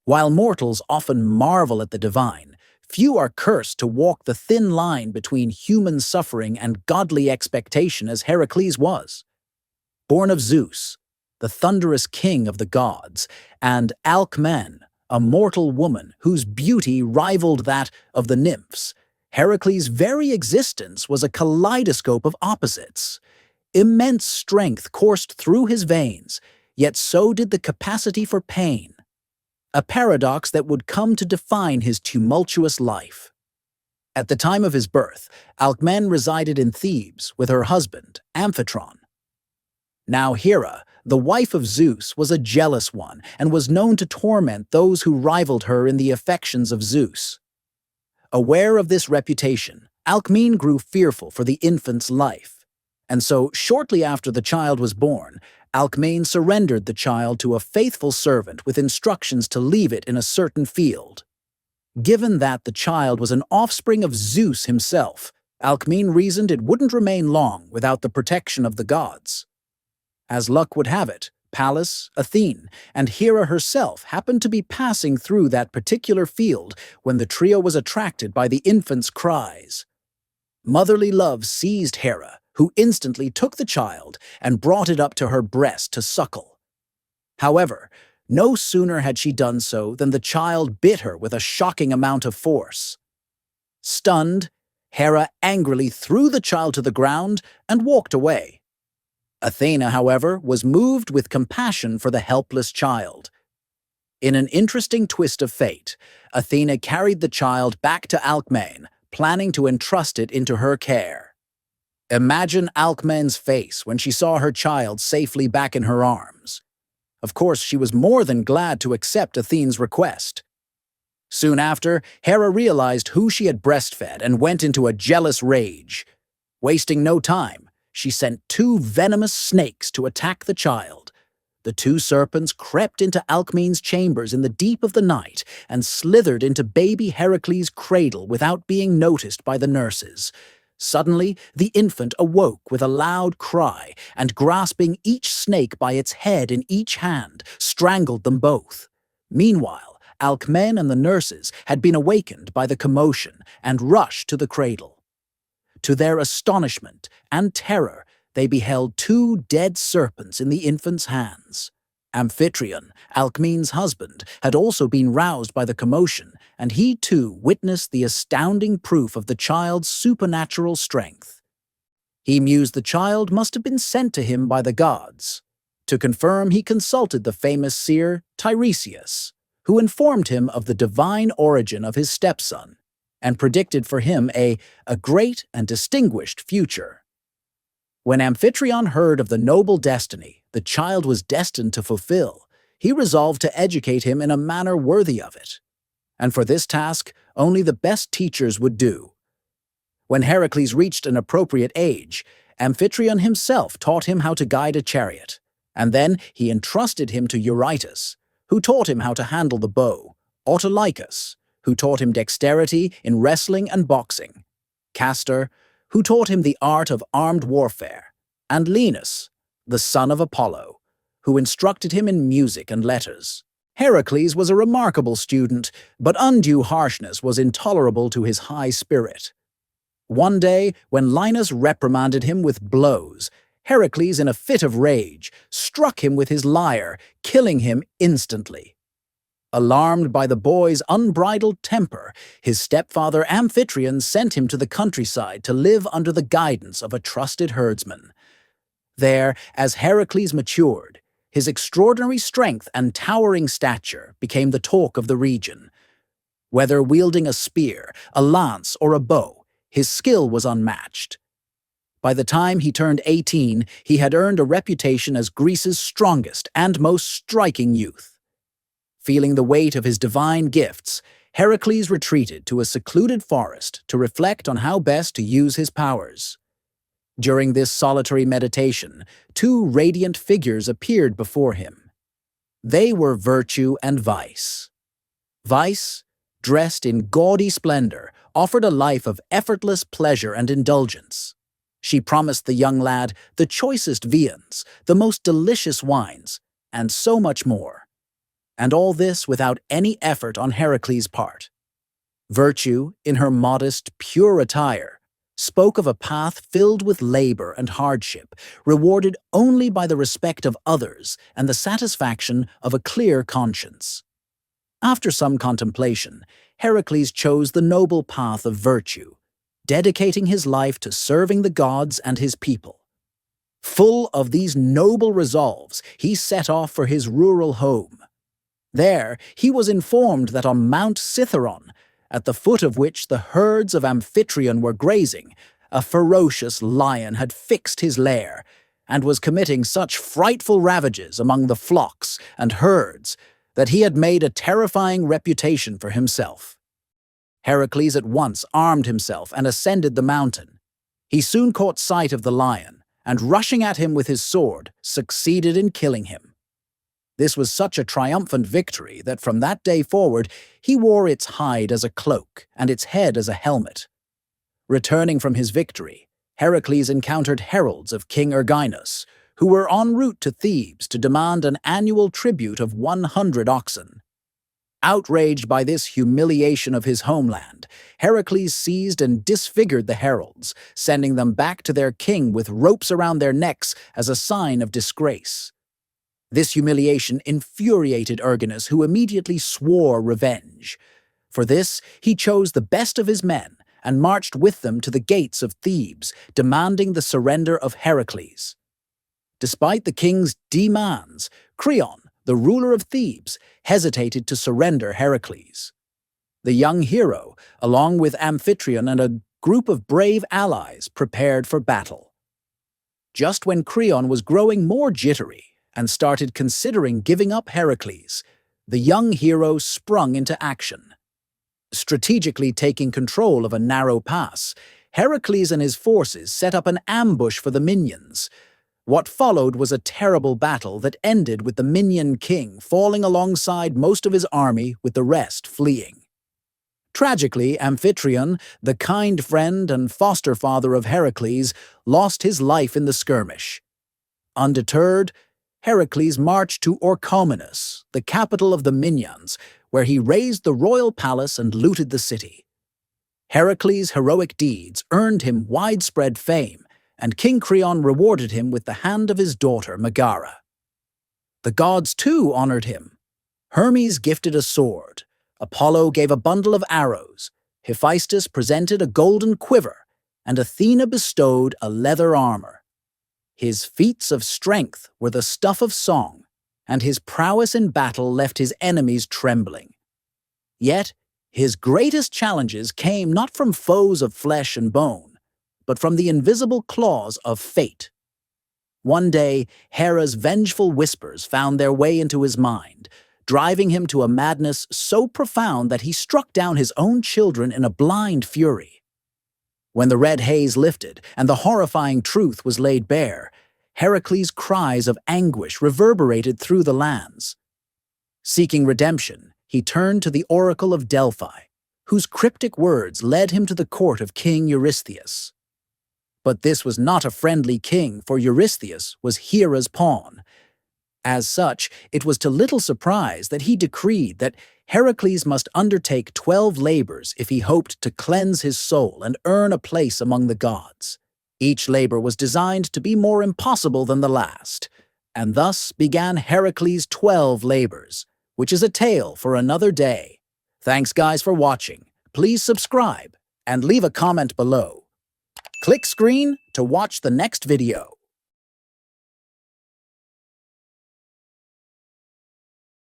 While mortals often marvel at the divine, few are cursed to walk the thin line between human suffering and godly expectation as Heracles was. Born of Zeus, the thunderous king of the gods, and Alcmene, a mortal woman whose beauty rivaled that of the nymphs, Heracles' very existence was a kaleidoscope of opposites. Immense strength coursed through his veins, yet so did the capacity for pain, a paradox that would come to define his tumultuous life. At the time of his birth, Alcmene resided in Thebes with her husband, Amphitryon. Now Hera, the wife of Zeus, was a jealous one and was known to torment those who rivaled her in the affections of Zeus. Aware of this reputation, Alcmene grew fearful for the infant's life, and so shortly after the child was born, Alcmene surrendered the child to a faithful servant with instructions to leave it in a certain field. Given that the child was an offspring of Zeus himself, Alcmene reasoned it wouldn't remain long without the protection of the gods. As luck would have it, Pallas, Athene, and Hera herself happened to be passing through that particular field when the trio was attracted by the infant's cries. Motherly love seized Hera, who instantly took the child and brought it up to her breast to suckle. However, no sooner had she done so than the child bit her with a shocking amount of force. Stunned, Hera angrily threw the child to the ground and walked away. Athena, however, was moved with compassion for the helpless child. In an interesting twist of fate, Athena carried the child back to Alcmene, planning to entrust it into her care. Imagine Alcmene's face when she saw her child safely back in her arms. Of course, she was more than glad to accept Athene's request. Soon after, Hera realized who she had breastfed and went into a jealous rage. Wasting no time, she sent 2 venomous snakes to attack the child. The 2 serpents crept into Alcmene's chambers in the deep of the night and slithered into baby Heracles' cradle without being noticed by the nurses. Suddenly, the infant awoke with a loud cry and, grasping each snake by its head in each hand, strangled them both. Meanwhile, Alcmene and the nurses had been awakened by the commotion and rushed to the cradle. To their astonishment and terror, they beheld 2 dead serpents in the infant's hands. Amphitryon, Alcmene's husband, had also been roused by the commotion, and he too witnessed the astounding proof of the child's supernatural strength. He mused the child must have been sent to him by the gods. To confirm, he consulted the famous seer Tiresias, who informed him of the divine origin of his stepson, and predicted for him a great and distinguished future. When Amphitryon heard of the noble destiny the child was destined to fulfill, he resolved to educate him in a manner worthy of it. And for this task, only the best teachers would do. When Heracles reached an appropriate age, Amphitryon himself taught him how to guide a chariot, and then he entrusted him to Eurytus, who taught him how to handle the bow, Autolycus, who taught him dexterity in wrestling and boxing, Castor, who taught him the art of armed warfare, and Linus, the son of Apollo, who instructed him in music and letters. Heracles was a remarkable student, but undue harshness was intolerable to his high spirit. One day, when Linus reprimanded him with blows, Heracles, in a fit of rage, struck him with his lyre, killing him instantly. Alarmed by the boy's unbridled temper, his stepfather Amphitryon sent him to the countryside to live under the guidance of a trusted herdsman. There, as Heracles matured, his extraordinary strength and towering stature became the talk of the region. Whether wielding a spear, a lance, or a bow, his skill was unmatched. By the time he turned 18, he had earned a reputation as Greece's strongest and most striking youth. Feeling the weight of his divine gifts, Heracles retreated to a secluded forest to reflect on how best to use his powers. During this solitary meditation, 2 radiant figures appeared before him. They were Virtue and Vice. Vice, dressed in gaudy splendor, offered a life of effortless pleasure and indulgence. She promised the young lad the choicest viands, the most delicious wines, and so much more. and all this without any effort on Heracles' part. Virtue, in her modest, pure attire, spoke of a path filled with labor and hardship, rewarded only by the respect of others and the satisfaction of a clear conscience. After some contemplation, Heracles chose the noble path of virtue, dedicating his life to serving the gods and his people. Full of these noble resolves, he set off for his rural home. There, he was informed that on Mount Cithaeron, at the foot of which the herds of Amphitryon were grazing, a ferocious lion had fixed his lair and was committing such frightful ravages among the flocks and herds that he had made a terrifying reputation for himself. Heracles at once armed himself and ascended the mountain. He soon caught sight of the lion, and rushing at him with his sword, succeeded in killing him. This was such a triumphant victory that from that day forward he wore its hide as a cloak and its head as a helmet. Returning from his victory, Heracles encountered heralds of King Erginus, who were en route to Thebes to demand an annual tribute of 100 oxen. Outraged by this humiliation of his homeland, Heracles seized and disfigured the heralds, sending them back to their king with ropes around their necks as a sign of disgrace. This humiliation infuriated Erginus, who immediately swore revenge. For this, he chose the best of his men and marched with them to the gates of Thebes, demanding the surrender of Heracles. Despite the king's demands, Creon, the ruler of Thebes, hesitated to surrender Heracles. The young hero, along with Amphitryon and a group of brave allies, prepared for battle. Just when Creon was growing more jittery and started considering giving up Heracles, the young hero sprung into action. Strategically taking control of a narrow pass, Heracles and his forces set up an ambush for the minions. What followed was a terrible battle that ended with the minion king falling alongside most of his army, with the rest fleeing. Tragically, Amphitryon, the kind friend and foster father of Heracles, lost his life in the skirmish. Undeterred, Heracles marched to Orchomenus, the capital of the Minyans, where he razed the royal palace and looted the city. Heracles' heroic deeds earned him widespread fame, and King Creon rewarded him with the hand of his daughter Megara. The gods too honored him. Hermes gifted a sword, Apollo gave a bundle of arrows, Hephaestus presented a golden quiver, and Athena bestowed a leather armor. His feats of strength were the stuff of song, and his prowess in battle left his enemies trembling. Yet, his greatest challenges came not from foes of flesh and bone, but from the invisible claws of fate. One day, Hera's vengeful whispers found their way into his mind, driving him to a madness so profound that he struck down his own children in a blind fury. When the red haze lifted and the horrifying truth was laid bare, Heracles' cries of anguish reverberated through the lands. Seeking redemption, he turned to the oracle of Delphi, whose cryptic words led him to the court of King Eurystheus. But this was not a friendly king, for Eurystheus was Hera's pawn. As such, it was to little surprise that he decreed that Heracles must undertake 12 labors if he hoped to cleanse his soul and earn a place among the gods. Each labor was designed to be more impossible than the last, and thus began Heracles' 12 labors, which is a tale for another day. Thanks guys for watching. Please subscribe and leave a comment below. Click screen to watch the next video.